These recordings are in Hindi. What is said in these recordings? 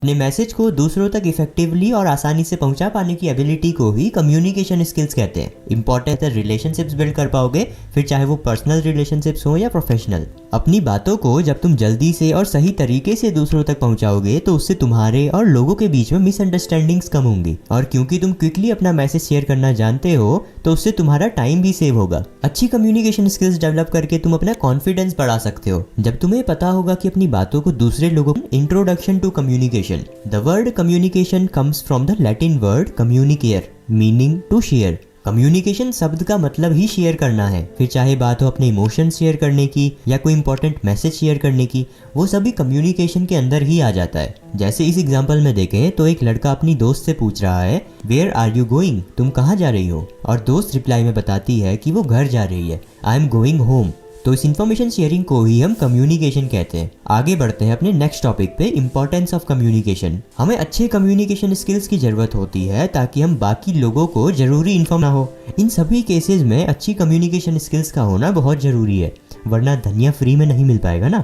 अपने मैसेज को दूसरों तक इफेक्टिवली और आसानी से पहुंचा पाने की एबिलिटी को ही कम्युनिकेशन स्किल्स कहते हैं। इंपॉर्टेंट रिलेशनशिप्स बिल्ड कर पाओगे, फिर चाहे वो पर्सनल रिलेशनशिप्स हो या प्रोफेशनल। अपनी बातों को जब तुम जल्दी से और सही तरीके से दूसरों तक पहुंचाओगे तो उससे तुम्हारे और लोगों के बीच में मिसअंडरस्टैंडिंग्स कम होंगी, और क्योंकि तुम क्विकली अपना मैसेज शेयर करना जानते हो तो उससे तुम्हारा टाइम भी सेव होगा। अच्छी कम्युनिकेशन स्किल्स डेवलप करके तुम अपना कॉन्फिडेंस बढ़ा सकते हो जब तुम्हें पता होगा कि अपनी बातों को दूसरे लोगों को introduction to communication. The word communication comes from the Latin word communicare, meaning to share. Communication शब्द का मतलब ही शेयर करना है, फिर चाहे बात हो अपने इमोशंस शेयर करने की या कोई इंपॉर्टेंट मैसेज शेयर करने की, वो सभी कम्युनिकेशन के अंदर ही आ जाता है। जैसे इस एग्जांपल में देखें तो एक लड़का अपनी दोस्त से पूछ रहा है वेयर आर यू गोइंग, तुम कहाँ जा रही हो, और दोस्त रिप्लाई में बताती है कि वो घर जा रही है, आई एम गोइंग होम। तो इस इन्फॉर्मेशन शेयरिंग को ही हम कम्युनिकेशन कहते हैं। आगे बढ़ते हैं अपने नेक्स्ट टॉपिक पे, इंपॉर्टेंस ऑफ कम्युनिकेशन। हमें अच्छे कम्युनिकेशन स्किल्स की जरूरत होती है ताकि हम बाकी लोगों को जरूरी इन्फॉर्म ना हो। इन सभी केसेस में अच्छी कम्युनिकेशन स्किल्स का होना बहुत जरूरी है, वरना धनिया फ्री में नहीं मिल पाएगा ना।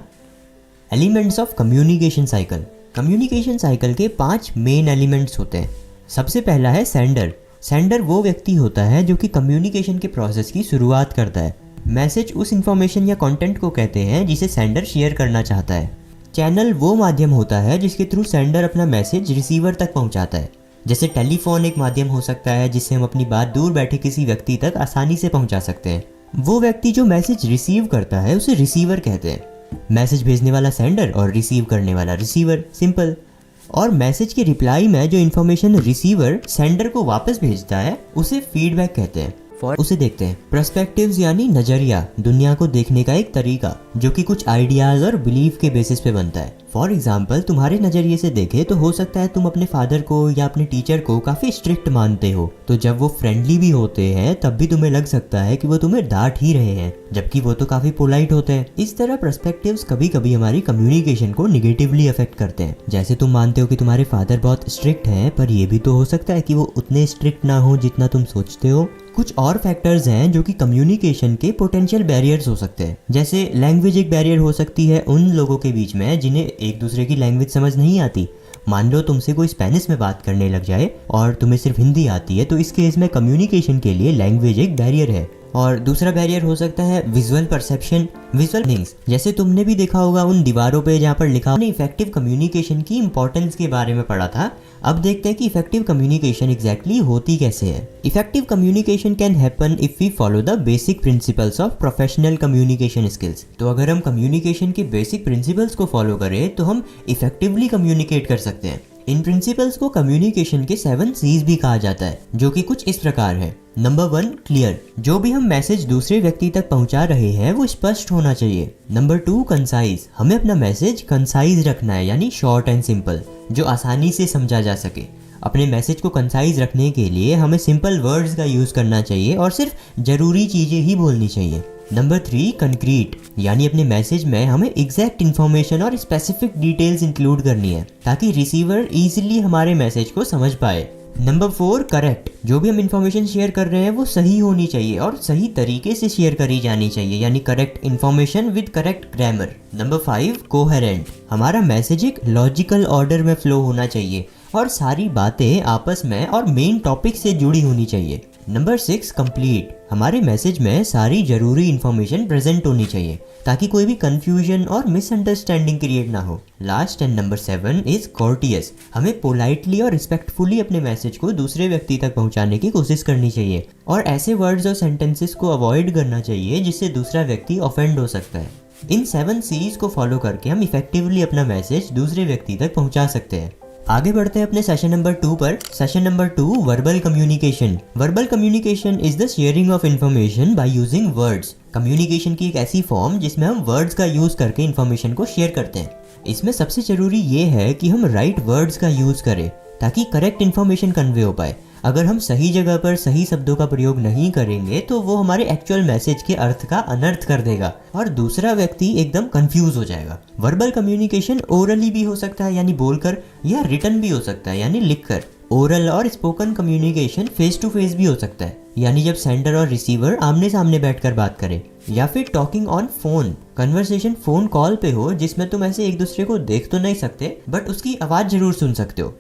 Elements of communication cycle. Communication cycle के 5 मेन एलिमेंट्स होते हैं। सबसे पहला है सेंडर। सेंडर वो व्यक्ति होता है जो कि कम्युनिकेशन के प्रोसेस की शुरुआत करता है। मैसेज उस इंफॉर्मेशन या कंटेंट को कहते हैं जिसे सेंडर शेयर करना चाहता है। चैनल वो माध्यम होता है जिसके थ्रू सेंडर अपना मैसेज रिसीवर तक पहुंचाता है। जैसे टेलीफोन एक माध्यम हो सकता है जिससे हम अपनी बात दूर बैठे किसी व्यक्ति तक आसानी से पहुंचा सकते हैं। वो व्यक्ति जो मैसेज रिसीव करता है उसे रिसीवर कहते हैं। मैसेज भेजने वाला सेंडर और रिसीव करने वाला रिसीवर, सिंपल। और मैसेज के रिप्लाई में जो इन्फॉर्मेशन रिसीवर सेंडर को वापस भेजता है उसे फीडबैक कहते हैं। उसे देखते हैं पर्सपेक्टिव्स यानी नजरिया, दुनिया को देखने का एक तरीका जो कि कुछ आइडियाज और बिलीफ के बेसिस पे बनता है। फॉर एग्जाम्पल, तुम्हारे नजरिए से देखे तो हो सकता है तुम अपने फादर को या अपने टीचर को काफी स्ट्रिक्ट मानते हो, तो जब वो फ्रेंडली भी होते हैं तब भी तुम्हें लग सकता है कि वो तुम्हें डांट ही रहे हैं, जबकि वो तो काफी पोलाइट होते हैं। इस तरह पर्सपेक्टिव्स कभी कभी हमारी कम्युनिकेशन को निगेटिवली अफेक्ट करते हैं। जैसे तुम मानते हो कि तुम्हारे फादर बहुत स्ट्रिक्ट हैं, पर ये भी तो हो सकता है कि वो उतने स्ट्रिक्ट ना हो जितना तुम सोचते हो। कुछ और फैक्टर्स हैं जो कि कम्युनिकेशन के पोटेंशियल बैरियर्स हो सकते हैं। जैसे लैंग्वेज एक बैरियर हो सकती है उन लोगों के बीच में जिन्हें एक दूसरे की लैंग्वेज समझ नहीं आती। मान लो तुमसे कोई स्पेनिश में बात करने लग जाए और तुम्हें सिर्फ हिंदी आती है, तो इस केस में कम्युनिकेशन के लिए लैंग्वेज एक बैरियर है। और दूसरा बैरियर हो सकता है विजुअल परसेप्शन, विजुअल थिंग्स। जैसे तुमने भी देखा होगा उन दीवारों पे जहाँ पर लिखा हमने इफेक्टिव कम्युनिकेशन की इंपॉर्टेंस के बारे में पढ़ा था। अब देखते हैं कि इफेक्टिव कम्युनिकेशन एग्जैक्टली होती कैसे है। Effective communication can happen if we follow the basic principles of professional communication skills. तो अगर हम कम्युनिकेशन के बेसिक प्रिंसिपल्स को फॉलो करें तो हम इफेक्टिवली कम्युनिकेट कर सकते हैं। इन प्रिंसिपल्स को कम्युनिकेशन के 7 C's भी कहा जाता है, जो कि कुछ इस प्रकार है। Number 1, clear. जो भी हम मैसेज दूसरे व्यक्ति तक पहुंचा रहे हैं वो स्पष्ट होना चाहिए। Number 2, concise. हमें अपना मैसेज कंसाइज रखना है, यानी शॉर्ट एंड सिंपल, जो आसानी से समझा जा सके। अपने मैसेज को कंसाइज रखने के लिए हमें सिंपल वर्ड्स का यूज करना चाहिए और सिर्फ जरूरी चीजें ही बोलनी चाहिए। Number 3, concrete. यानी अपने मैसेज में हमें एग्जैक्ट इन्फॉर्मेशन और स्पेसिफिक डिटेल्स इंक्लूड करनी है ताकि रिसीवर इजीली हमारे मैसेज को समझ पाए। Number 4, correct. जो भी हम इंफॉर्मेशन शेयर कर रहे हैं वो सही होनी चाहिए और सही तरीके से शेयर करी जानी चाहिए, यानी correct information with correct grammar. Number 5, coherent. हमारा मैसेज एक लॉजिकल ऑर्डर में फ्लो होना चाहिए और सारी बातें आपस में और मेन टॉपिक से जुड़ी होनी चाहिए। Number 6, complete. हमारे मैसेज में सारी जरूरी इंफॉर्मेशन प्रेजेंट होनी चाहिए ताकि कोई भी कंफ्यूजन और मिसअंडरस्टैंडिंग क्रिएट ना हो। Last and number 7 is courteous. हमें पोलाइटली और रिस्पेक्टफुली अपने मैसेज को दूसरे व्यक्ति तक पहुंचाने की कोशिश करनी चाहिए और ऐसे वर्ड्स और सेंटेंसेस को अवॉइड करना चाहिए जिससे दूसरा व्यक्ति ऑफेंड हो सकता है। इन 7 C's को फॉलो करके हम इफेक्टिवली अपना मैसेज दूसरे व्यक्ति तक पहुंचा सकते हैं। आगे बढ़ते हैं अपने सेशन नंबर 2 पर। Session number 2, verbal communication. Verbal communication is the sharing of information by using words. Communication की एक ऐसी फॉर्म जिसमें हम वर्ड्स का यूज करके इन्फॉर्मेशन को शेयर करते हैं। इसमें सबसे जरूरी ये है कि हम राइट वर्ड्स का यूज करें ताकि करेक्ट इन्फॉर्मेशन कन्वे हो पाए। अगर हम सही जगह पर सही शब्दों का प्रयोग नहीं करेंगे तो वो हमारे एक्चुअल मैसेज के अर्थ का अनर्थ कर देगा और दूसरा व्यक्ति एकदम कंफ्यूज हो जाएगा। वर्बल कम्युनिकेशन ओरली भी हो सकता है यानी बोलकर, या रिटन भी हो सकता है यानी लिखकर। ओरल और spoken communication face to face भी हो सकता है, यानी जब सेंडर और रिसीवर आमने सामने बैठकर बात करें, या फिर talking on phone, conversation phone call पे हो जिसमें तुम ऐसे एक दूसरे को देख तो नहीं सकते बट उसकी आवाज जरूर सुन सकते हो।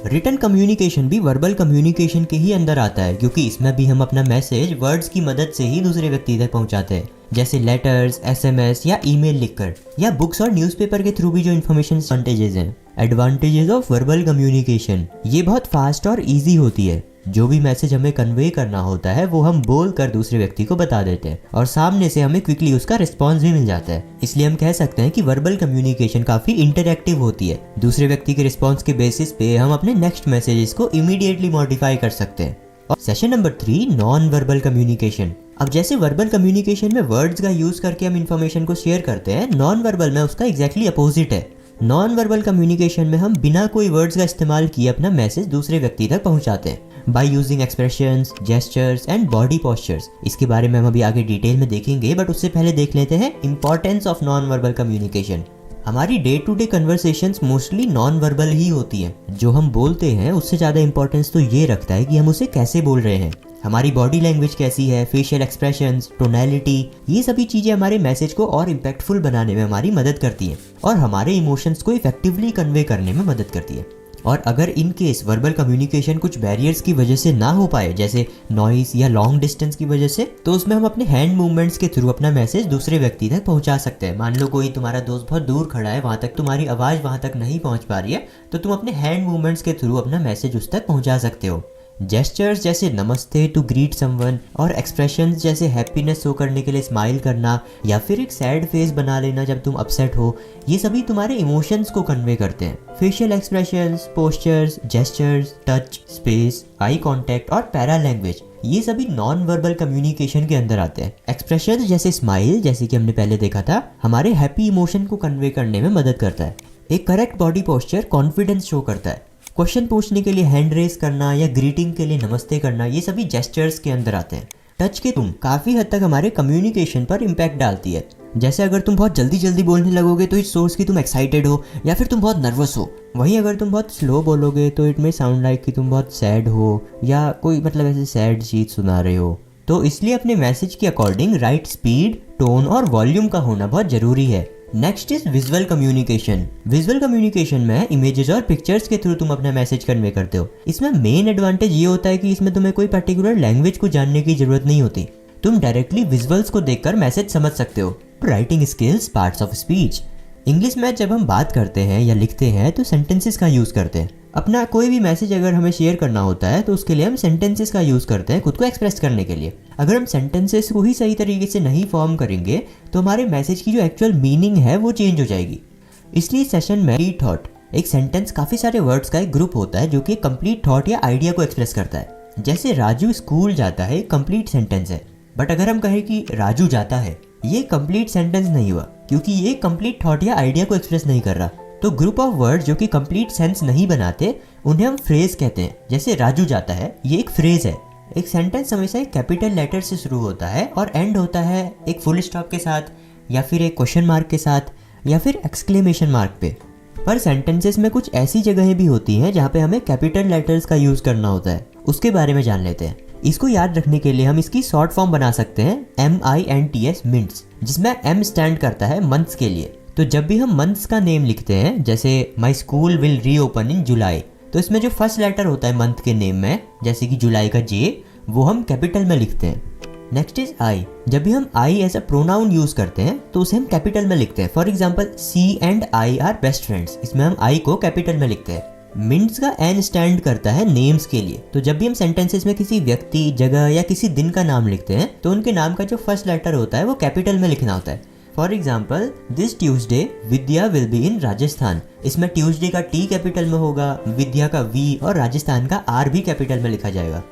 रिटन कम्युनिकेशन भी वर्बल कम्युनिकेशन के ही अंदर आता है, क्योंकि इसमें भी हम अपना मैसेज वर्ड्स की मदद से ही दूसरे व्यक्ति तक पहुंचाते हैं, जैसे लेटर्स, SMS या ईमेल लिखकर, या बुक्स और न्यूज़पेपर के थ्रू भी जो इन्फॉर्मेशन एडवांटेजेस हैं। एडवांटेजेस ऑफ वर्बल कम्युनिकेशन, ये बहुत फास्ट और इजी होती है। जो भी मैसेज हमें कन्वे करना होता है वो हम बोल कर दूसरे व्यक्ति को बता देते हैं और सामने से हमें क्विकली उसका रिस्पॉन्स भी मिल जाता है। इसलिए हम कह सकते हैं कि वर्बल कम्युनिकेशन काफी इंटरैक्टिव होती है। दूसरे व्यक्ति के रिस्पॉन्स के बेसिस पे हम अपने नेक्स्ट मैसेजेस को इमीडिएटली मॉडिफाई कर सकते हैं। और session number 3, non verbal communication. अब जैसे वर्बल कम्युनिकेशन में वर्ड्स का यूज करके हम इंफॉर्मेशन को शेयर करते हैं, नॉन वर्बल में उसका एग्जैक्टली अपोजिट है। नॉन वर्बल कम्युनिकेशन में हम बिना कोई वर्ड्स का इस्तेमाल किए अपना मैसेज दूसरे व्यक्ति तक पहुंचाते हैं by using expressions, gestures and body postures. इसके बारे में हम अभी आगे डिटेल में देखेंगे, बट उससे पहले देख लेते हैं importance of non verbal communication. हमारी day to day conversations mostly non verbal ही होती हैं। जो हम बोलते हैं उससे ज़्यादा इंपॉर्टेंस तो ये रखता है कि हम उसे कैसे बोल रहे हैं, हमारी बॉडी लैंग्वेज कैसी है, फेशियल एक्सप्रेशंस, टोनैलिटी, ये सभी चीज़ें हमारे मैसेज को और इम्पैक्टफुल बनाने में हमारी मदद करती हैं और हमारे इमोशंस को इफेक्टिवली कन्वे करने में मदद करती है। और अगर इन केस वर्बल कम्युनिकेशन कुछ बैरियर्स की वजह से ना हो पाए, जैसे नॉइस या लॉन्ग डिस्टेंस की वजह से, तो उसमें हम अपने हैंड मूवमेंट्स के थ्रू अपना मैसेज दूसरे व्यक्ति तक पहुंचा सकते हैं। मान लो कोई तुम्हारा दोस्त बहुत दूर खड़ा है, वहां तक तुम्हारी आवाज़ वहां तक नहीं पहुंच पा रही है, तो तुम अपने हैंड मूवमेंट्स के थ्रू अपना मैसेज उस तक पहुंचा सकते हो। जेस्चर्स जैसे नमस्ते टू ग्रीट समवन और एक्सप्रेशंस जैसे हैप्पीनेस शो करने के लिए स्माइल करना या फिर एक सैड फेस बना लेना जब तुम अपसेट हो, ये सभी तुम्हारे इमोशंस को कन्वे करते हैं। Facial expressions, postures, gestures, touch, space, eye contact और पैरा लैंग्वेज, ये सभी नॉन वर्बल कम्युनिकेशन के अंदर आते हैं। एक्सप्रेशंस जैसे स्माइल, जैसे कि हमने पहले देखा था, हमारे हैप्पी इमोशन को कन्वे करने में मदद करता है। एक correct body posture confidence show करता है। क्वेश्चन पूछने के लिए हैंड रेस करना या ग्रीटिंग के लिए नमस्ते करना, ये सभी जेस्चर्स के अंदर आते हैं। टच के तुम काफ़ी हद तक हमारे कम्युनिकेशन पर इम्पैक्ट डालती है। जैसे अगर तुम बहुत जल्दी जल्दी बोलने लगोगे तो इट शोज कि तुम एक्साइटेड हो या फिर तुम बहुत नर्वस हो। वहीं अगर तुम बहुत स्लो बोलोगे तो इट में साउंड लाइक कि तुम बहुत सैड हो या कोई मतलब ऐसे सैड चीज़ सुना रहे हो। तो इसलिए अपने मैसेज के अकॉर्डिंग राइट स्पीड, टोन और वॉल्यूम का होना बहुत ज़रूरी है। Next is visual communication. Visual communication में इमेजेस और पिक्चर्स के थ्रू तुम अपना मैसेज कन्वे करते हो। इसमें मेन एडवांटेज ये होता है कि इसमें तुम्हें कोई पर्टिकुलर लैंग्वेज को जानने की जरूरत नहीं होती। तुम डायरेक्टली विजुअल्स को देखकर मैसेज समझ सकते हो। Writing skills, parts of speech. English में जब हम बात करते हैं या लिखते हैं तो सेंटेंसेस का यूज़ करते हैं। अपना कोई भी मैसेज अगर हमें शेयर करना होता है तो उसके लिए हम सेंटेंसेस का यूज़ करते हैं खुद को एक्सप्रेस करने के लिए। अगर हम सेंटेंसेस को ही सही तरीके से नहीं फॉर्म करेंगे तो हमारे मैसेज की जो एक्चुअल मीनिंग है वो चेंज हो जाएगी। इसलिए सेशन में कंप्लीट थॉट, एक सेंटेंस काफ़ी सारे वर्ड्स का एक ग्रुप होता है जो कि कंप्लीट थॉट या आइडिया को एक्सप्रेस करता है। जैसे राजू स्कूल जाता है, कंप्लीट सेंटेंस है, बट अगर हम कहें कि राजू जाता है, ये कंप्लीट सेंटेंस नहीं हुआ क्योंकि ये कंप्लीट थॉट या आइडिया को एक्सप्रेस नहीं कर रहा। तो ग्रुप ऑफ वर्ड जो कि कंप्लीट सेंस नहीं बनाते उन्हें हम फ्रेज कहते हैं। जैसे राजू जाता है, ये एक फ्रेज है। एक सेंटेंस हमेशा एक कैपिटल लेटर से शुरू होता है और एंड होता है एक फुल स्टॉप के साथ या फिर एक क्वेश्चन मार्क के साथ या फिर एक्सक्लेमेशन मार्क पे। पर सेंटेंसेस में कुछ ऐसी जगहें भी होती हैं जहाँ पे हमें कैपिटल लेटर्स का यूज़ करना होता है। उसके बारे में जान लेते हैं। इसको याद रखने के लिए हम इसकी शॉर्ट फॉर्म बना सकते हैं MINTS, मिंट्स, जिसमें M स्टैंड करता है मंथ्स के लिए। तो जब भी हम मंथ्स का नेम लिखते हैं, जैसे माई स्कूल विल रीओपन इन जुलाई, तो इसमें जो फर्स्ट लेटर होता है मंथ के नेम में, जैसे कि जुलाई का J, वो हम कैपिटल में लिखते हैं। Next is I. जब भी हम I as a pronoun use करते हैं तो उसे हम कैपिटल में लिखते हैं। For example C and I are best friends, इसमें हम आई को कैपिटल में लिखते हैं। मिंट्स का N स्टैंड करता है नेम्स के लिए। तो जब भी हम सेंटेंसेस में किसी व्यक्ति, जगह या किसी दिन का नाम लिखते हैं तो उनके नाम का जो फर्स्ट लेटर होता है वो कैपिटल में लिखना होता है। For example this Tuesday Vidya will be in Rajasthan, इसमें ट्यूसडे का T कैपिटल में होगा, विद्या का V और राजस्थान का R भी कैपिटल में लिखा जाएगा।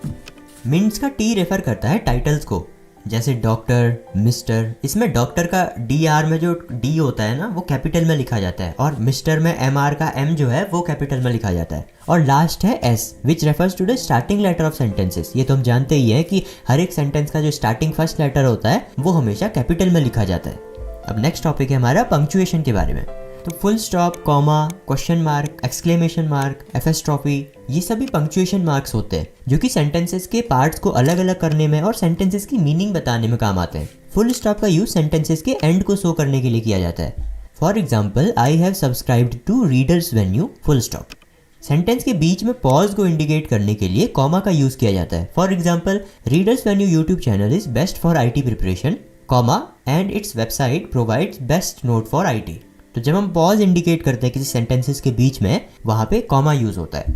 मिंट्स का T रेफर करता है टाइटल्स को, जैसे डॉक्टर, मिस्टर, इसमें डॉक्टर का DR में जो D होता है ना वो कैपिटल में लिखा जाता है और मिस्टर में MR का M जो है वो कैपिटल में लिखा जाता है। और लास्ट है S which refers to the starting letter of sentences. ये तो हम जानते ही हैं कि हर एक सेंटेंस का जो स्टार्टिंग फर्स्ट लेटर होता है वो हमेशा कैपिटल में लिखा जाता है। अब नेक्स्ट टॉपिक है हमारा पंक्चुएशन के बारे में। तो full stop, comma, question mark, exclamation mark, apostrophe, ये सभी पंक्चुएशन मार्क्स होते हैं जो कि सेंटेंसेस के पार्ट्स को अलग अलग करने में और सेंटेंसेस की मीनिंग बताने में काम आते हैं। फुल स्टॉप का यूज सेंटेंसेस के एंड को शो करने के लिए किया जाता है। For example, I have subscribed to readers venue, full stop. Sentence के बीच में पॉज को इंडिकेट करने के लिए कॉमा का यूज किया जाता है। For example, readers venue YouTube channel is best for IT preparation, comma, and its website provides best note for IT. तो जब हम पॉज इंडिकेट करते हैं किसी सेंटेंसेस के बीच में, वहां पे कॉमा यूज होता है।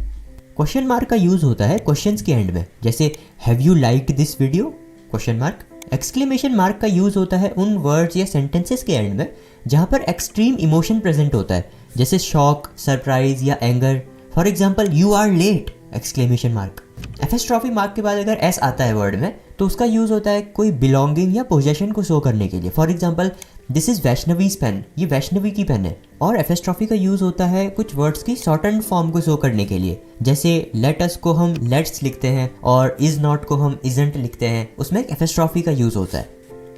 क्वेश्चन मार्क का यूज होता है क्वेश्चंस के एंड में, जैसे have you liked this video, question mark. Exclamation mark का यूज होता है उन वर्ड्स या सेंटेंसेस के एंड में जहां पर एक्सट्रीम इमोशन प्रेजेंट होता है, जैसे शॉक, सरप्राइज या anger. For example, you are late, exclamation mark. Apostrophe mark के बाद अगर एस आता है वर्ड में, तो उसका यूज होता है कोई बिलोंगिंग या पोजेशन को शो करने के लिए। For example, this is Vaishnavi's pen, ये वैष्णवी की पेन है। और एफएस्ट्रॉफी का यूज होता है कुछ वर्ड्स की शॉर्टन फॉर्म को शो करने के लिए, जैसे लेट अस को हम लेट्स लिखते हैं और इज नॉट को हम इजंट लिखते हैं, उसमें एफएस्ट्रॉफी का यूज होता है।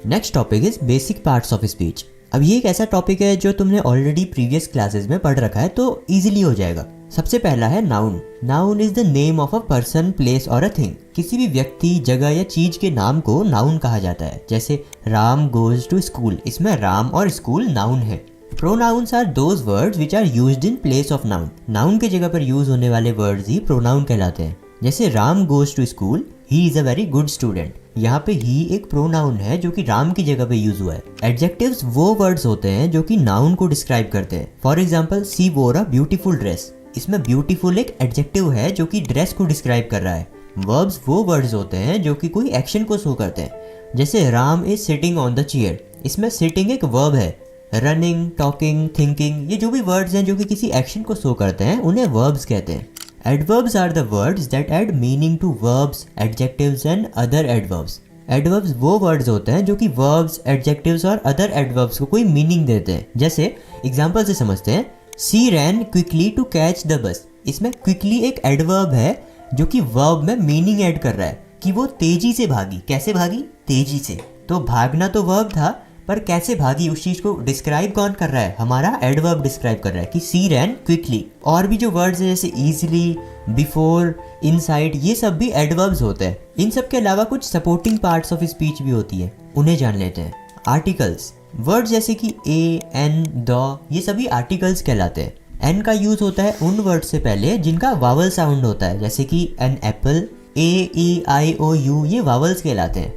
Next topic is basic parts of speech. अब ये एक ऐसा टॉपिक है जो तुमने ऑलरेडी प्रीवियस क्लासेस में पढ़ रखा है, तो इजीली हो जाएगा। सबसे पहला है noun. Noun is the name of a person, place और अ थिंग। किसी भी व्यक्ति, जगह या चीज के नाम को नाउन कहा जाता है। जैसे राम गोज टू स्कूल, इसमें राम और स्कूल नाउन है। Pronouns are those words which are used in place of noun. Noun के जगह पर यूज होने वाले वर्ड्स ही प्रोनाउन कहलाते हैं। जैसे Ram goes to school, he is a very good student. यहाँ पे ही एक प्रोनाउन है जो कि राम की जगह पे यूज हुआ है। एडजेक्टिव्स वो वर्ड्स होते हैं जो कि नाउन को डिस्क्राइब करते हैं। फॉर एग्जाम्पल, सी वोर अ ब्यूटीफुल ड्रेस, इसमें ब्यूटीफुल एक एडजेक्टिव है जो कि ड्रेस को डिस्क्राइब कर रहा है। वर्ब्स वो वर्ड्स होते हैं जो कि कोई एक्शन को शो करते हैं। जैसे Ram is sitting on the chair, इसमें सिटिंग एक वर्ब है। रनिंग, टॉकिंग, थिंकिंग, ये जो भी वर्ड्स हैं जो कि किसी एक्शन को शो करते हैं, उन्हें वर्ब्स कहते हैं। Adverbs are the words that add meaning to verbs, adjectives and other adverbs. Adverbs वो वर्ड्स होते हैं जो कि वर्ब्स, एडजेक्टिव्स और अदर एडवर्ब्स को कोई मीनिंग देते हैं। जैसे एग्जांपल से समझते हैं, she ran quickly to catch the bus, इसमें क्विकली एक एडवर्ब है जो कि वर्ब में मीनिंग ऐड कर रहा है कि वो तेजी से भागी। कैसे भागी? तेजी से। तो भागना तो वर्ब था, पर कैसे भागी उस चीज को डिस्क्राइब कौन कर रहा है? हमारा एडवर्ब डिस्क्राइब कर रहा है कि सी रैन क्विकली। और भी जो वर्ड्स हैं जैसे इजीली, बिफोर, इनसाइड, ये सब भी एडवर्ब्स होते हैं। इन सब के अलावा कुछ सपोर्टिंग पार्ट्स ऑफ स्पीच भी होती है, उन्हें जान लेते हैं। आर्टिकल्स, वर्ड जैसे कि ए, एन, द, ये सभी आर्टिकल्स कहलाते हैं। एन का यूज होता है उन वर्ड से पहले जिनका वावल साउंड होता है, जैसे कि an apple, A, E, I, O, U, ये वावल्स कहलाते हैं।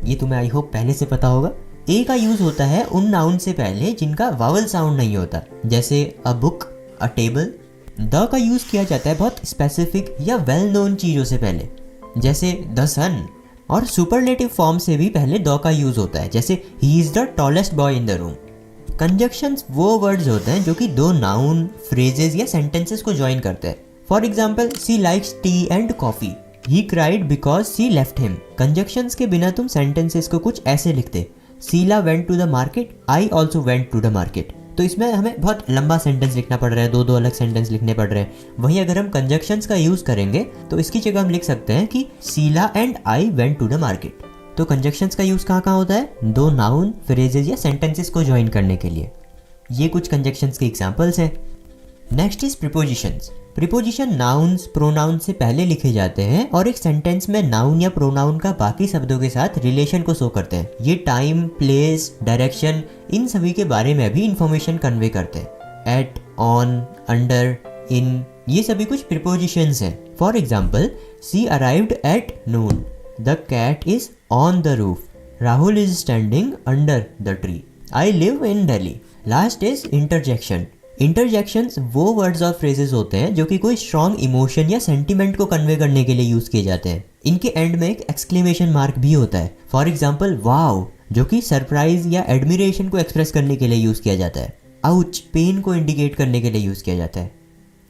ये तुम्हें आई होप पहले से पता होगा। ए का यूज होता है उन नाउन से पहले जिनका वावल साउंड नहीं होता, जैसे a book, a table. The का यूज किया जाता है बहुत स्पेसिफिक या वेल नोन चीजों से पहले, जैसे द सन। और सुपरलेटिव फॉर्म से भी पहले द का यूज होता है, जैसे he is the tallest boy in the room. Conjunctions वो वर्ड्स होते हैं जो कि दो नाउन, फ्रेजेस या सेंटेंसेस को ज्वाइन करते हैं। For example, she likes tea and coffee, he cried because she left him. Conjunctions के बिना तुम सेंटेंसेस को कुछ ऐसे लिखते, Sheela went to the market, I also went to the market. तो इसमें हमें बहुत लंबा सेंटेंस लिखना पड़ रहा है, दो अलग सेंटेंस लिखने पड़ रहे हैं। वहीं अगर हम कंजक्शंस का यूज करेंगे तो इसकी जगह हम लिख सकते हैं कि Sheela and I went to the market. तो कंजक्शंस का यूज कहाँ होता है? दो नाउन, फ्रेजेस या सेंटेंसेस को ज्वाइन करने के लिए। ये कुछ कंजक्शंस के एग्जांपल्स हैं। Next is prepositions. Preposition nouns, pronoun से पहले लिखे जाते हैं और एक सेंटेंस में नाउन या प्रोनाउन का बाकी शब्दों के साथ रिलेशन को शो करते हैं। ये टाइम, प्लेस, डायरेक्शन, इन सभी के बारे में भी इंफॉर्मेशन कन्वे करते हैं। एट, ऑन, अंडर, इन, ये सभी कुछ प्रीपोजिशंस हैं। For example, she arrived at noon, the cat is on the roof, Rahul is standing under the tree, I live in Delhi. Last is interjection. Interjections वो वर्ड्स और फ्रेजेस होते हैं जो कि कोई स्ट्रॉन्ग इमोशन या सेंटिमेंट को कन्वे करने के लिए यूज किए जाते हैं। इनके एंड में एक एक्सक्लेमेशन मार्क भी होता है। फॉर एग्जाम्पल, वाओ, जो कि सरप्राइज या एडमिरेशन को एक्सप्रेस करने के लिए यूज किया जाता है। आउच, पेन को इंडिकेट करने के लिए यूज किया जाता है।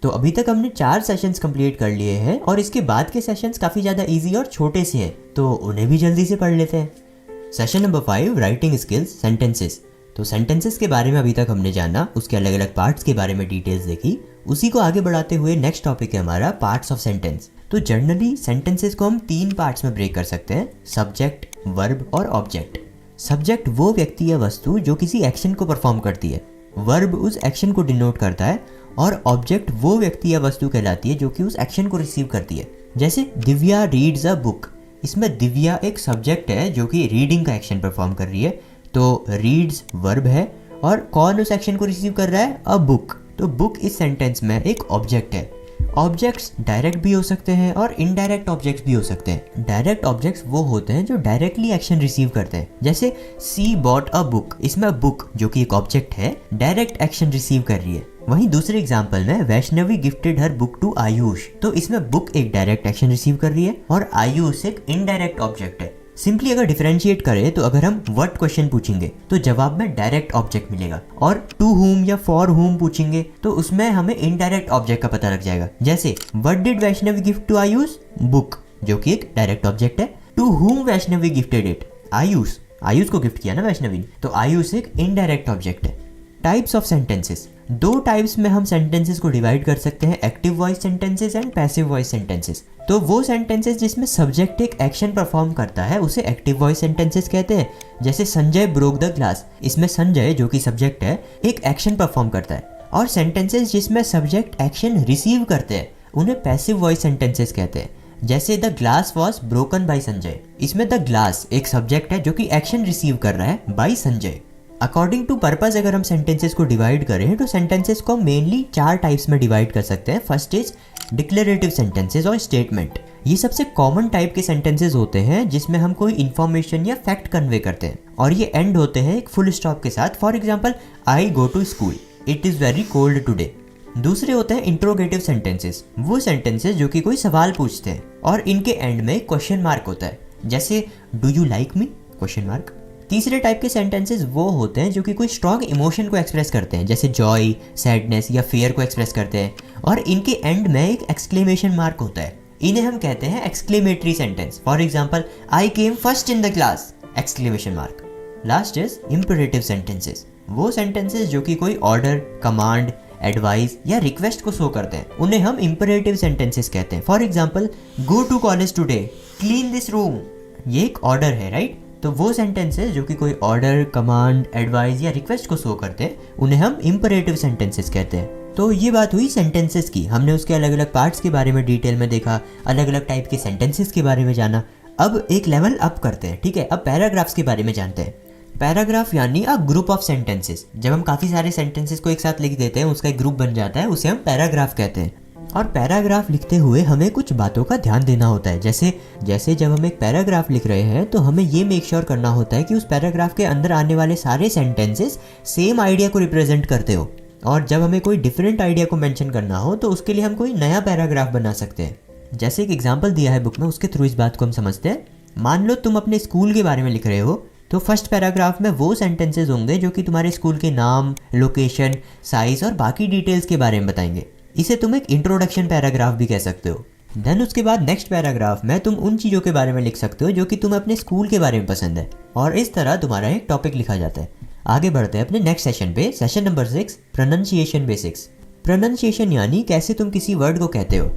तो अभी तक हमने 4 सेशंस कंप्लीट कर लिए हैं और इसके बाद के सेशंस काफ़ी ज़्यादा इजी और छोटे से हैं, तो उन्हें भी जल्दी से पढ़ लेते हैं। Session number 5, writing skills, sentences. तो सेंटेंसेस के बारे में अभी तक हमने जाना, उसके अलग अलग पार्ट्स के बारे में डिटेल्स देखी। उसी को आगे बढ़ाते हुए नेक्स्ट टॉपिक है हमारा पार्ट्स ऑफ सेंटेंस। तो जनरली सेंटेंसेस को हम 3 पार्ट्स में ब्रेक कर सकते हैं, सब्जेक्ट, वर्ब और ऑब्जेक्ट। सब्जेक्ट वो व्यक्ति या वस्तु जो किसी एक्शन को परफॉर्म करती है। वर्ब उस एक्शन को डिनोट करता है और ऑब्जेक्ट वो व्यक्ति या वस्तु कहलाती है जो कि उस एक्शन को रिसीव करती है। जैसे दिव्या रीड्स अ बुक, इसमें दिव्या एक सब्जेक्ट है जो कि रीडिंग का एक्शन परफॉर्म कर रही है, तो रीड्स वर्ब है और कौन उस एक्शन को रिसीव कर रहा है, अ बुक। तो बुक इस सेंटेंस में एक ऑब्जेक्ट है। ऑब्जेक्ट्स डायरेक्ट भी हो सकते हैं और इनडायरेक्ट ऑब्जेक्ट्स भी हो सकते हैं। डायरेक्ट ऑब्जेक्ट्स वो होते हैं जो डायरेक्टली एक्शन रिसीव करते हैं, जैसे सी बॉट अ बुक, इसमें बुक जो कि एक ऑब्जेक्ट है डायरेक्ट एक्शन रिसीव कर रही है। वहीं दूसरे एग्जांपल में Vaishnavi gifted her book to Ayush, तो इसमें बुक एक डायरेक्ट एक्शन रिसीव कर रही है और आयुष एक इनडायरेक्ट ऑब्जेक्ट है। सिंपली अगर डिफरेंशिएट करें तो अगर हम व्हाट क्वेश्चन पूछेंगे तो जवाब में डायरेक्ट ऑब्जेक्ट मिलेगा, और टू हुम या फॉर हुम पूछेंगे तो उसमें हमें इनडायरेक्ट ऑब्जेक्ट का पता लग जाएगा। जैसे what did Vaishnavi gift to Ayush, book जो कि एक डायरेक्ट ऑब्जेक्ट है। To whom Vaishnavi gifted it, Ayush, Ayush को गिफ्ट किया ना वैष्णवी ने, तो आयुष एक इनडायरेक्ट ऑब्जेक्ट है। टाइप्स ऑफ सेंटेंसेस, दो टाइप्स में हम सेंटेंसेस को डिवाइड कर सकते हैं, active voice sentences and passive voice sentences. तो वो सेंटेंसेस जिसमें सब्जेक्ट एक एक्शन परफॉर्म करता है उसे एक्टिव वॉइस सेंटेंसेस कहते हैं। जैसे संजय ब्रोक द ग्लास, इसमें संजय जो कि सब्जेक्ट है एक एक्शन परफॉर्म करता है। और सेंटेंसेस जिसमें सब्जेक्ट एक्शन रिसीव करते हैं उन्हें पैसिव वॉइस सेंटेंसेस कहते हैं। जैसे the glass was broken by Sanjay, इसमें द ग्लास एक सब्जेक्ट है जो कि एक्शन रिसीव कर रहा है by Sanjay. According to purpose अगर हम सेंटेंसेस को डिवाइड करें तो सेंटेंसेस को मेनली 4 टाइप्स में डिवाइड कर सकते हैं। फर्स्ट इज डिक्लेरेटिव सेंटेंसेस और स्टेटमेंट। ये सबसे कॉमन टाइप के सेंटेंसेस होते हैं जिसमें हम कोई इन्फॉर्मेशन या फैक्ट कन्वे करते हैं और ये एंड होते हैं एक फुल स्टॉप के साथ। For example, I go to school, it is very cold today. दूसरे होते हैं इंट्रोगेटिव सेंटेंसेस, वो सेंटेंसेस जो कि कोई सवाल पूछते हैं और इनके एंड में क्वेश्चन मार्क होता है, जैसे do you like me, question mark. तीसरे टाइप के सेंटेंसेस वो होते हैं जो कि कोई स्ट्रॉन्ग इमोशन को एक्सप्रेस करते हैं, जैसे जॉय, सैडनेस या फियर को एक्सप्रेस करते हैं और इनके एंड में एक एक्सक्लेमेशन मार्क होता है। इन्हें हम कहते हैं exclamatory sentence. For example, I came first in the class, exclamation mark. Last is imperative sentences, वो सेंटेंसेस जो कि कोई ऑर्डर, कमांड, एडवाइस या रिक्वेस्ट को शो करते हैं, उन्हें हम इंपरेटिव सेंटेंसेस कहते हैं। For example, go to college today, clean this room, ये एक ऑर्डर है, राइट? तो वो सेंटेंसेस जो कि कोई ऑर्डर, कमांड, एडवाइस या रिक्वेस्ट को शो करते हैं उन्हें हम इंपरेटिव सेंटेंसेस कहते हैं। तो ये बात हुई सेंटेंसेस की, हमने उसके अलग अलग पार्ट्स के बारे में डिटेल में देखा, अलग अलग टाइप के सेंटेंसेस के बारे में जाना। अब एक लेवल अप करते हैं, ठीक है? अब पैराग्राफ्स के बारे में जानते हैं। पैराग्राफ यानी अ ग्रुप ऑफ सेंटेंसेस, जब हम काफ़ी सारे सेंटेंसेस को एक साथ लिख देते हैं उसका एक ग्रुप बन जाता है, उसे हम पैराग्राफ कहते हैं। और पैराग्राफ लिखते हुए हमें कुछ बातों का ध्यान देना होता है, जैसे जब हम एक पैराग्राफ लिख रहे हैं तो हमें ये मेक श्योर करना होता है कि उस पैराग्राफ के अंदर आने वाले सारे सेंटेंसेस सेम आइडिया को रिप्रेजेंट करते हो। और जब हमें कोई डिफरेंट आइडिया को मेंशन करना हो तो उसके लिए हम कोई नया पैराग्राफ बना सकते हैं। जैसे एक एग्जाम्पल दिया है बुक में, उसके थ्रू इस बात को हम समझते हैं। मान लो तुम अपने स्कूल के बारे में लिख रहे हो, तो फर्स्ट पैराग्राफ में वो सेंटेंसेस होंगे जो कि तुम्हारे स्कूल के नाम, लोकेशन, साइज और बाकी डिटेल्स के बारे में बताएंगे। इसे तुम एक इंट्रोडक्शन पैराग्राफ भी कह सकते हो। देन उसके बाद नेक्स्ट पैराग्राफ में तुम उन चीज़ों के बारे में लिख सकते हो जो कि तुम्हें अपने स्कूल के बारे में पसंद है, और इस तरह तुम्हारा एक टॉपिक लिखा जाता है। आगे बढ़ते हैं अपने नेक्स्ट सेशन पे, session number 6, pronunciation basics. Pronunciation यानी कैसे तुम किसी वर्ड को कहते हो।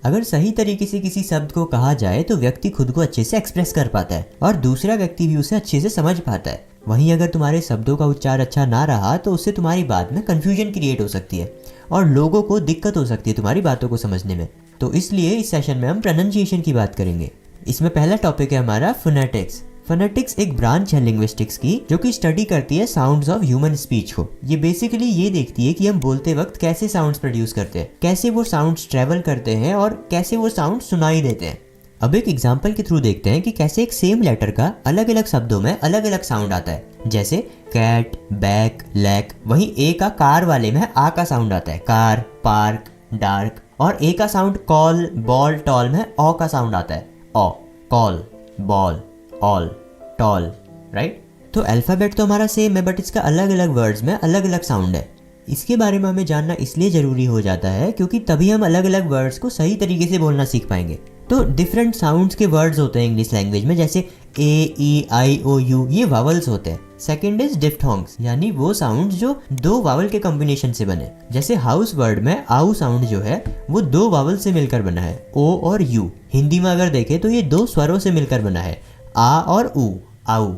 अगर सही तरीके से किसी शब्द को कहा जाए तो व्यक्ति खुद को अच्छे से एक्सप्रेस कर पाता है और दूसरा व्यक्ति भी उसे अच्छे से समझ पाता है। वहीं अगर तुम्हारे शब्दों का उच्चार अच्छा ना रहा तो उससे तुम्हारी बात में कन्फ्यूजन क्रिएट हो सकती है और लोगों को दिक्कत हो सकती है तुम्हारी बातों को समझने में। तो इसलिए इस सेशन में हम प्रोनाउंसिएशन की बात करेंगे। इसमें पहला टॉपिक है हमारा फोनेटिक्स। फोनेटिक्स एक ब्रांच है लिंग्विस्टिक्स की जो कि स्टडी करती है साउंड्स ऑफ ह्यूमन स्पीच को। ये बेसिकली ये देखती है कि हम बोलते वक्त कैसे साउंड्स प्रोड्यूस करते हैं, कैसे वो साउंड्स ट्रेवल करते हैं और कैसे वो साउंड सुनाई देते हैं। अब एक एग्जांपल के थ्रू देखते हैं कि कैसे एक सेम लेटर का अलग अलग शब्दों में अलग अलग साउंड आता है। जैसे कैट, बैक, लैक। वहीं ए का कार वाले में आ का साउंड आता है, कार, पार्क, डार्क। और ए का साउंड कॉल, बॉल, टॉल में ऑ का साउंड आता है, aw, call, ball, all, tall, right. तो अल्फ़ाबेट तो हमारा सेम है बट इसका अलग अलग वर्ड्स में अलग अलग साउंड है। इसके बारे में हमें जानना इसलिए ज़रूरी हो जाता है क्योंकि तभी हम अलग अलग वर्ड्स को सही तरीके से बोलना सीख पाएंगे। तो डिफरेंट साउंड्स के वर्ड्स होते हैं इंग्लिश लैंग्वेज में, जैसे ए, ई, आई, ओ, यू, ये वावल्स होते हैं। सेकेंड इज डिफ्थोंग्स, यानी वो साउंड जो दो वावल के कॉम्बिनेशन से बने। जैसे हाउस वर्ड में आउ साउंड जो है वो दो वावल से मिलकर बना है, ओ और यू। हिंदी में अगर देखें तो ये दो स्वरों से मिलकर बना है, आ और ऊ, आउ,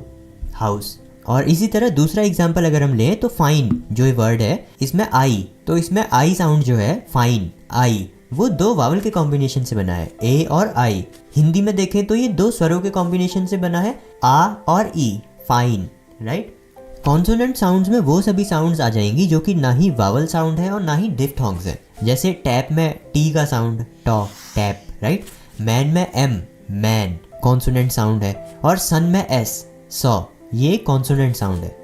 हाउस। और इसी तरह दूसरा एग्जाम्पल अगर हम लें तो फाइन जो ये वर्ड है इसमें आई, तो इसमें आई साउंड जो है फाइन आई वो दो वावल के कॉम्बिनेशन से बना है, ए और आई। हिंदी में देखें तो ये दो स्वरों के कॉम्बिनेशन से बना है, आ और ई, फाइन, राइट। कॉन्सोनेंट साउंड्स में वो सभी साउंड्स आ जाएंगी जो कि ना ही वावल साउंड है और ना ही डिफ्थोंग्स है। जैसे टैप में टी का साउंड टॉ, टैप, राइट। मैन में एम, मैन, कॉन्सोनेंट साउंड है। और सन में एस, सॉ, ये कॉन्सोनेंट साउंड है।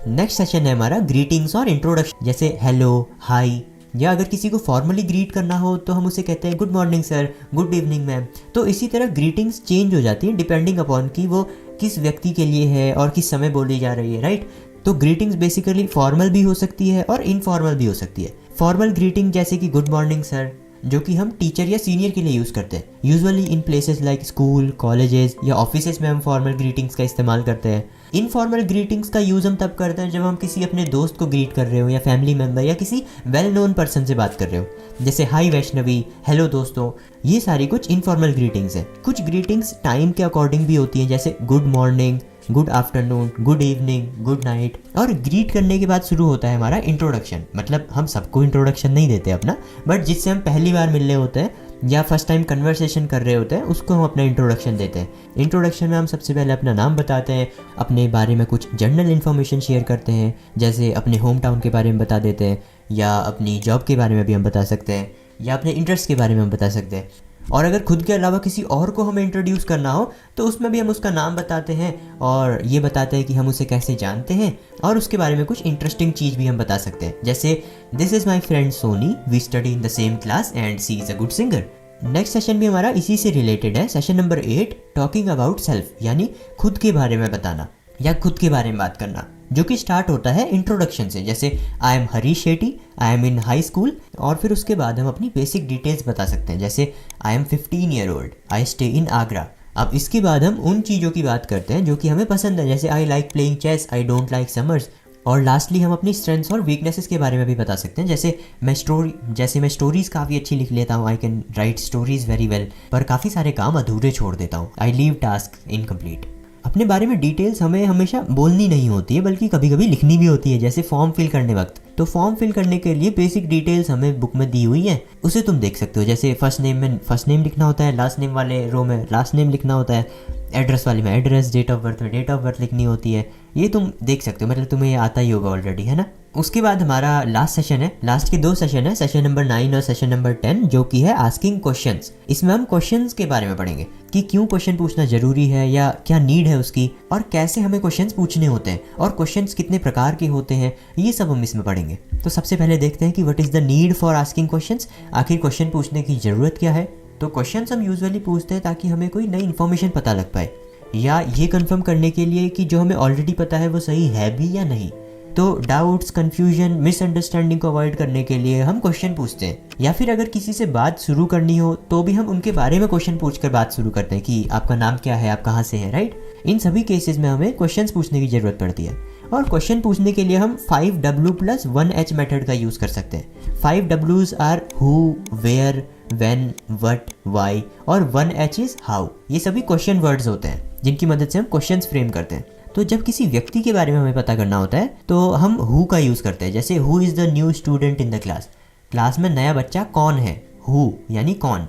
नेक्स्ट सेशन है हमारा ग्रीटिंग्स और इंट्रोडक्शन, जैसे हेलो, हाई, या अगर किसी को फॉर्मली ग्रीट करना हो तो हम उसे कहते हैं good morning sir, good evening ma'am. तो इसी तरह ग्रीटिंग्स चेंज हो जाती हैं डिपेंडिंग अपॉन कि वो किस व्यक्ति के लिए है और किस समय बोली जा रही है, राइट। तो ग्रीटिंग्स बेसिकली फॉर्मल भी हो सकती है और इनफॉर्मल भी हो सकती है। फॉर्मल ग्रीटिंग जैसे कि गुड मॉर्निंग सर, जो कि हम टीचर या सीनियर के लिए यूज़ करते हैं। Usually in places like school, colleges या ऑफिसेस में हम फॉर्मल ग्रीटिंग्स का इस्तेमाल करते हैं। इनफॉर्मल ग्रीटिंग्स का यूज़ हम तब करते हैं जब हम किसी अपने दोस्त को ग्रीट कर रहे हो या फैमिली मेम्बर या किसी वेल नोन पर्सन से बात कर रहे हो, जैसे हाई वैष्णवी, हेलो दोस्तों। ये सारी कुछ इनफॉर्मल ग्रीटिंग्स हैं। कुछ ग्रीटिंग्स टाइम के अकॉर्डिंग भी होती हैं, जैसे good morning, good afternoon, good evening, good night. और ग्रीट करने के बाद शुरू होता है हमारा इंट्रोडक्शन। मतलब हम सबको इंट्रोडक्शन नहीं देते अपना, बट जिससे हम पहली बार मिल रहे होते हैं या फर्स्ट टाइम कन्वर्सेशन कर रहे होते हैं उसको हम अपना इंट्रोडक्शन देते हैं। इंट्रोडक्शन में हम सबसे पहले अपना नाम बताते हैं, अपने बारे में कुछ जनरल इन्फॉर्मेशन शेयर करते हैं, जैसे अपने होम टाउन के बारे में बता देते हैं, या अपनी जॉब के बारे में भी हम बता सकते हैं, या अपने इंटरेस्ट के बारे में हम बता सकते हैं। और अगर खुद के अलावा किसी और को हमें इंट्रोड्यूस करना हो तो उसमें भी हम उसका नाम बताते हैं और ये बताते हैं कि हम उसे कैसे जानते हैं, और उसके बारे में कुछ इंटरेस्टिंग चीज़ भी हम बता सकते हैं, जैसे this is my friend Soni, we study in the same class and she is a good singer. Next session भी हमारा इसी से रिलेटेड है, session number 8, talking about self, यानी खुद के बारे में बताना या खुद के बारे में बात करना, जो कि स्टार्ट होता है इंट्रोडक्शन से, जैसे I am Harish Shetty, I am in high school. और फिर उसके बाद हम अपनी बेसिक डिटेल्स बता सकते हैं, जैसे I am 15 year old, I stay in Agra. अब इसके बाद हम उन चीज़ों की बात करते हैं जो कि हमें पसंद है, जैसे I like playing chess, I don't like summers. और लास्टली हम अपनी स्ट्रेंथ्स और वीकनेसेस के बारे में भी बता सकते हैं, जैसे मैं स्टोरीज़ काफ़ी अच्छी लिख लेता हूँ, I can write stories very well, पर काफ़ी सारे काम अधूरे छोड़ देता हूँ, आई लीव टास्क इनकम्प्लीट। अपने बारे में डिटेल्स हमें हमेशा बोलनी नहीं होती है, बल्कि कभी कभी लिखनी भी होती है, जैसे फॉर्म फिल करने वक्त। तो फॉर्म फिल करने के लिए बेसिक डिटेल्स हमें बुक में दी हुई हैं, उसे तुम देख सकते हो। जैसे फर्स्ट नेम में फर्स्ट नेम लिखना होता है, लास्ट नेम वाले रो में लास्ट नेम लिखना होता है, एड्रेस वाले में एड्रेस, डेट ऑफ बर्थ में डेट ऑफ बर्थ लिखनी होती है। ये तुम देख सकते हो, मतलब तुम्हें ये आता ही होगा ऑलरेडी, है ना। उसके बाद हमारा लास्ट सेशन है, लास्ट के 2 सेशन है, सेशन नंबर 9 और सेशन नंबर 10, जो कि है आस्किंग क्वेश्चंस। इसमें हम क्वेश्चंस के बारे में पढ़ेंगे कि क्यों क्वेश्चन पूछना जरूरी है या क्या नीड है उसकी, और कैसे हमें क्वेश्चंस पूछने होते हैं, और क्वेश्चंस कितने प्रकार के होते हैं, ये सब हम इसमें पढ़ेंगे। तो सबसे पहले देखते हैं कि what is the need for asking questions, आखिर क्वेश्चन पूछने की ज़रूरत क्या है। तो क्वेश्चंस हम यूजुअली पूछते हैं ताकि हमें कोई नई इन्फॉर्मेशन पता लग पाए, या ये कंफर्म करने के लिए कि जो हमें ऑलरेडी पता है वो सही है भी या नहीं। तो डाउट्स, कंफ्यूजन, मिसअंडरस्टैंडिंग को अवॉइड करने के लिए हम क्वेश्चन पूछते हैं, या फिर अगर किसी से बात शुरू करनी हो तो भी हम उनके बारे में क्वेश्चन पूछकर बात शुरू करते हैं कि आपका नाम क्या है, आप कहाँ से हैं, राइट। इन सभी केसेस में हमें क्वेश्चंस पूछने की ज़रूरत पड़ती है, और क्वेश्चन पूछने के लिए हम 5W + 1H मेथड का यूज़ कर सकते हैं। 5Ws are who, where, when, what, why, और 1H इज़ हाउ। ये सभी क्वेश्चन वर्ड्स होते हैं जिनकी मदद से हम क्वेश्चंस फ्रेम करते हैं। तो जब किसी व्यक्ति के बारे में हमें पता करना होता है तो हम हु का यूज़ करते हैं, जैसे who is the new student in the class, class में नया बच्चा कौन है, हु यानी कौन।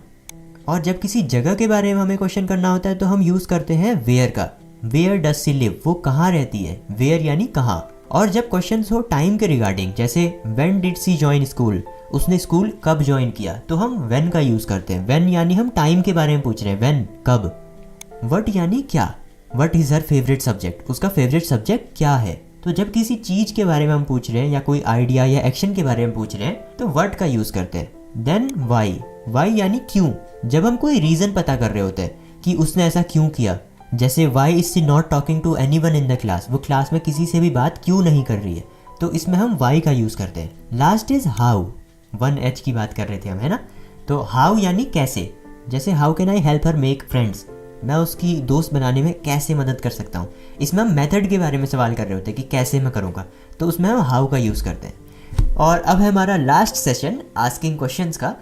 और जब किसी जगह के बारे में हमें क्वेश्चन करना होता है तो हम यूज़ करते हैं वेयर का, वेयर डज सी लिव, वो कहाँ रहती है, वेयर यानी कहाँ। और जब क्वेश्चन हो टाइम के रिगार्डिंग, जैसे when did she join school, उसने स्कूल कब ज्वाइन किया, तो हम व्हेन का यूज़ करते हैं। व्हेन यानी हम टाइम के बारे में पूछ रहे हैं, व्हेन कब। व्हाट यानी क्या, what is her favourite subject, उसका फेवरेट सब्जेक्ट क्या है। तो जब किसी चीज़ के बारे में हम पूछ रहे हैं या कोई आइडिया या एक्शन के बारे में पूछ रहे हैं तो व्हाट का यूज़ करते हैं। देन वाई, वाई यानी क्यों, जब हम कोई रीज़न पता कर रहे होते हैं कि उसने ऐसा क्यों किया, जैसे why is she not talking to anyone in the class, वो क्लास में किसी से भी बात क्यों नहीं कर रही है, तो इसमें हम वाई का यूज़ करते हैं। लास्ट इज़ हाउ, 1H की बात कर रहे थे हम, है ना। तो हाउ यानी कैसे, जैसे how can I help her make friends, मैं उसकी दोस्त बनाने में कैसे मदद कर सकता हूँ। इसमें हम मेथड के बारे में सवाल कर रहे होते हैं कि कैसे मैं करूँगा, तो उसमें हम हाउ का यूज़ करते हैं। और अब है हमारा लास्ट सेशन आस्किंग क्वेश्चंस का।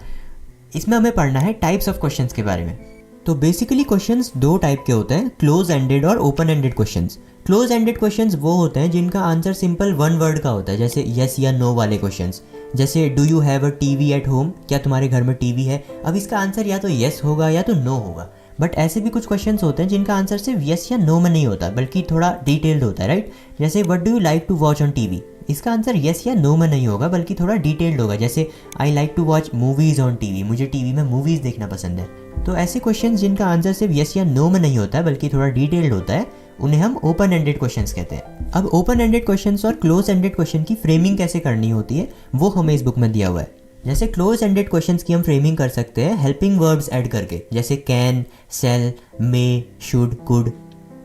इसमें हमें पढ़ना है टाइप्स ऑफ क्वेश्चंस के बारे में। तो बेसिकली क्वेश्चंस दो टाइप के होते हैं, क्लोज एंडेड और open ended questions. Close ended questions वो होते हैं जिनका आंसर सिंपल वन वर्ड का होता है, जैसे यस या नो वाले क्वेश्चंस। जैसे do you have a TV at home, क्या तुम्हारे घर में टीवी है? अब इसका आंसर या तो यस होगा या तो नो होगा। बट ऐसे भी कुछ क्वेश्चंस होते हैं जिनका आंसर सिर्फ यस या नो में नहीं होता, बल्कि थोड़ा डिटेल्ड होता है, राइट? जैसे what do you like to watch on TV, इसका आंसर यस या नो में नहीं होगा, बल्कि थोड़ा डिटेल्ड होगा। जैसे I like to watch movies on TV, मुझे टीवी में मूवीज़ देखना पसंद है। तो ऐसे क्वेश्चंस जिनका आंसर सिर्फ यस या नो में नहीं होता है, बल्कि थोड़ा डिटेल्ड होता है, उन्हें हम ओपन एंडेड क्वेश्चंस कहते हैं। अब ओपन एंडेड क्वेश्चंस और क्लोज एंडेड क्वेश्चन की फ्रेमिंग कैसे करनी होती है वो हमें इस बुक में दिया हुआ है। जैसे क्लोज एंडेड क्वेश्चंस की हम फ्रेमिंग कर सकते हैं हेल्पिंग वर्ब्स ऐड करके, जैसे can, shall, may, should, could.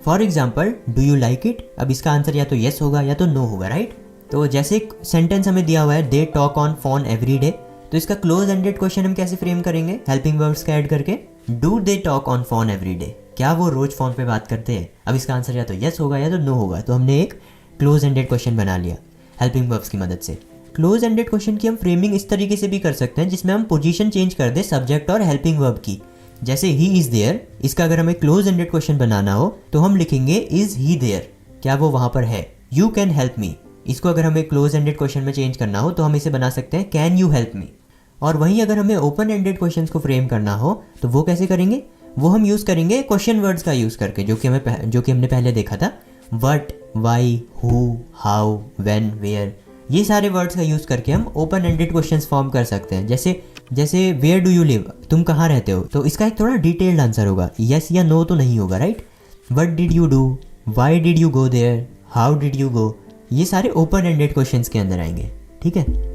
For example do you like it, अब इसका आंसर या तो यस होगा या तो नो होगा, राइट? तो जैसे एक सेंटेंस हमें दिया हुआ है they talk on phone every day, तो इसका क्लोज एंडेड क्वेश्चन हम कैसे फ्रेम करेंगे हेल्पिंग वर्ब्स का ऐड करके? Do they talk on phone every day, क्या वो रोज फोन पे बात करते हैं? अब इसका आंसर या तो यस होगा या तो नो होगा, तो हमने एक क्लोज एंडेड क्वेश्चन बना लिया हेल्पिंग वर्ब्स की मदद से। क्लोज एंडेड क्वेश्चन की हम फ्रेमिंग इस तरीके से भी कर सकते हैं जिसमें हम पोजीशन चेंज कर दें सब्जेक्ट और हेल्पिंग वर्ब की। जैसे ही इज देयर, इसका अगर हमें क्लोज एंडेड क्वेश्चन बनाना हो तो हम लिखेंगे इज ही देयर, क्या वो वहां पर है? यू कैन हेल्प मी, इसको अगर हमें क्लोज एंडेड क्वेश्चन में चेंज करना हो तो हम इसे बना सकते हैं कैन यू हेल्प मी। और वहीं अगर हमें ओपन एंडेड क्वेश्चन को फ्रेम करना हो तो वो कैसे करेंगे? वो हम यूज़ करेंगे क्वेश्चन वर्ड्स का यूज़ करके, जो कि हमने पहले देखा था, what, why, who, how, when, where, ये सारे वर्ड्स का यूज़ करके हम ओपन एंडेड क्वेश्चंस फॉर्म कर सकते हैं। जैसे वेयर डू यू लिव, तुम कहाँ रहते हो? तो इसका एक थोड़ा डिटेल्ड आंसर होगा, यस या नो तो नहीं होगा, right? What did you do, why did you go there, how did you go, ये सारे ओपन एंडेड क्वेश्चंस के अंदर आएंगे, ठीक है?